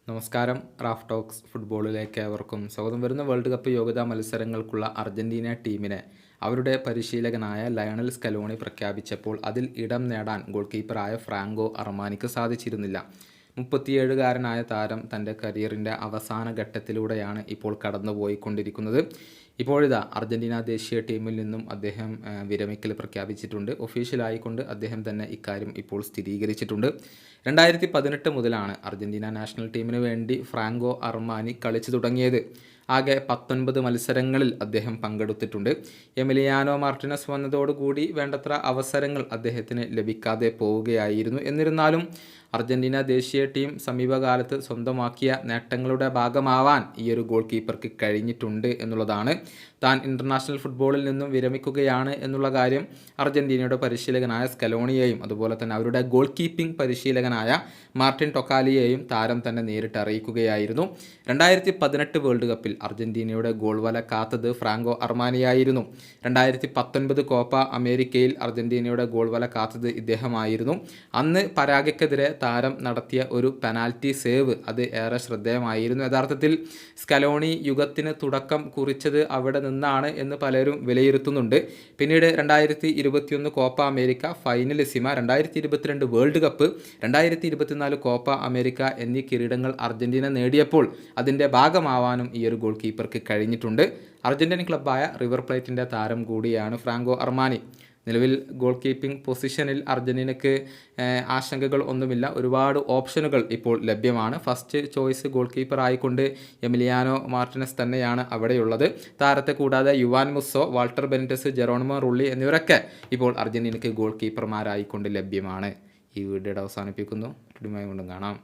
നമസ്കാരം. Raf talks ഫുട്ബോളിലേക്ക് ഏവർക്കും സ്വാഗതം. വരുന്ന വേൾഡ് കപ്പ് യോഗ്യതാ മത്സരങ്ങൾക്കുള്ള അർജന്റീന ടീമിനെ അവരുടെ പരിശീലകനായ ലയണൽ സ്കലോണി പ്രഖ്യാപിച്ചപ്പോൾ അതിൽ ഇടം നേടാൻ ഗോൾ കീപ്പറായ ഫ്രാങ്കോ അർമാനിക്ക് സാധിച്ചിരുന്നില്ല. 37-കാരനായ താരം തൻ്റെ കരിയറിൻ്റെ അവസാന ഘട്ടത്തിലൂടെയാണ് ഇപ്പോൾ കടന്നുപോയിക്കൊണ്ടിരിക്കുന്നത്. ഇപ്പോഴിതാ അർജന്റീന ദേശീയ ടീമിൽ നിന്നും അദ്ദേഹം വിരമിക്കൽ പ്രഖ്യാപിച്ചിട്ടുണ്ട്. ഒഫീഷ്യലായിക്കൊണ്ട് അദ്ദേഹം തന്നെ ഇക്കാര്യം ഇപ്പോൾ സ്ഥിരീകരിച്ചിട്ടുണ്ട്. 2018 മുതലാണ് അർജന്റീന നാഷണൽ ടീമിന് വേണ്ടി ഫ്രാങ്കോ അർമാനി കളിച്ചു തുടങ്ങിയത്. ആകെ 19 മത്സരങ്ങളിൽ അദ്ദേഹം പങ്കെടുത്തിട്ടുണ്ട്. എമിലിയാനോ മാർട്ടിനസ് വന്നതോടുകൂടി വേണ്ടത്ര അവസരങ്ങൾ അദ്ദേഹത്തിന് ലഭിക്കാതെ പോവുകയായിരുന്നു. എന്നിരുന്നാലും അർജന്റീന ദേശീയ ടീം സമീപകാലത്ത് സ്വന്തമാക്കിയ നേട്ടങ്ങളുടെ ഭാഗമാവാൻ ഈയൊരു ഗോൾ കീപ്പർക്ക് കഴിഞ്ഞിട്ടുണ്ട് എന്നുള്ളതാണ്. താൻ ഇൻ്റർനാഷണൽ ഫുട്ബോളിൽ നിന്നും വിരമിക്കുകയാണ് എന്നുള്ള കാര്യം അർജന്റീനയുടെ പരിശീലകനായ സ്കലോണിയെയും അതുപോലെ തന്നെ അവരുടെ ഗോൾ കീപ്പിംഗ് പരിശീലകനായ മാർട്ടിൻ ടൊക്കാലിയെയും താരം തന്നെ നേരിട്ട് അറിയിക്കുകയായിരുന്നു. 2018 വേൾഡ് കപ്പിൽ അർജന്റീനയുടെ ഗോൾ വല കാത്തത് ഫ്രാങ്കോ അർമാനിയായിരുന്നു. 2019 കോപ്പ അമേരിക്കയിൽ അർജന്റീനയുടെ ഗോൾ വല കാത്തത് ഇദ്ദേഹമായിരുന്നു. അന്ന് പരാഗ്വെക്കെതിരെ താരം നടത്തിയ ഒരു പെനാൽറ്റി സേവ് അത് ഏറെ ശ്രദ്ധേയമായിരുന്നു. യഥാർത്ഥത്തിൽ സ്കലോണി യുഗത്തിന് തുടക്കം കുറിച്ചത് അവിടെ നിന്നാണ് എന്ന് പലരും വിലയിരുത്തുന്നുണ്ട്. പിന്നീട് 2021 Copa America Finalissima, 2022 world cup, 2024 Copa America എന്നീ കിരീടങ്ങൾ അർജന്റീന നേടിയപ്പോൾ അതിൻ്റെ ഭാഗമാവാനും ഈ ഒരു ഗോൾ കീപ്പർക്ക് കഴിഞ്ഞിട്ടുണ്ട്. അർജന്റീൻ ക്ലബ്ബായ റിവർ പ്ലേറ്റിൻ്റെ താരം കൂടിയാണ് ഫ്രാങ്കോ അർമാനി. നിലവിൽ ഗോൾ കീപ്പിംഗ് പൊസിഷനിൽ അർജന്റീനയ്ക്ക് ആശങ്കകൾ ഒന്നുമില്ല. ഒരുപാട് ഓപ്ഷനുകൾ ഇപ്പോൾ ലഭ്യമാണ്. ഫസ്റ്റ് ചോയ്സ് ഗോൾ കീപ്പർ ആയിക്കൊണ്ട് എമിലിയാനോ മാർട്ടിനസ് തന്നെയാണ് അവിടെയുള്ളത്. താരത്തെ കൂടാതെ Juan Musso, Walter Benitez, Geronimo Rulli എന്നിവരൊക്കെ ഇപ്പോൾ അർജന്റീനയ്ക്ക് ഗോൾ കീപ്പർമാരായിക്കൊണ്ട് ലഭ്യമാണ്. ഈ വീഡിയോയുടെ അവസാനിപ്പിക്കുന്നു. വീണ്ടും കാണാം.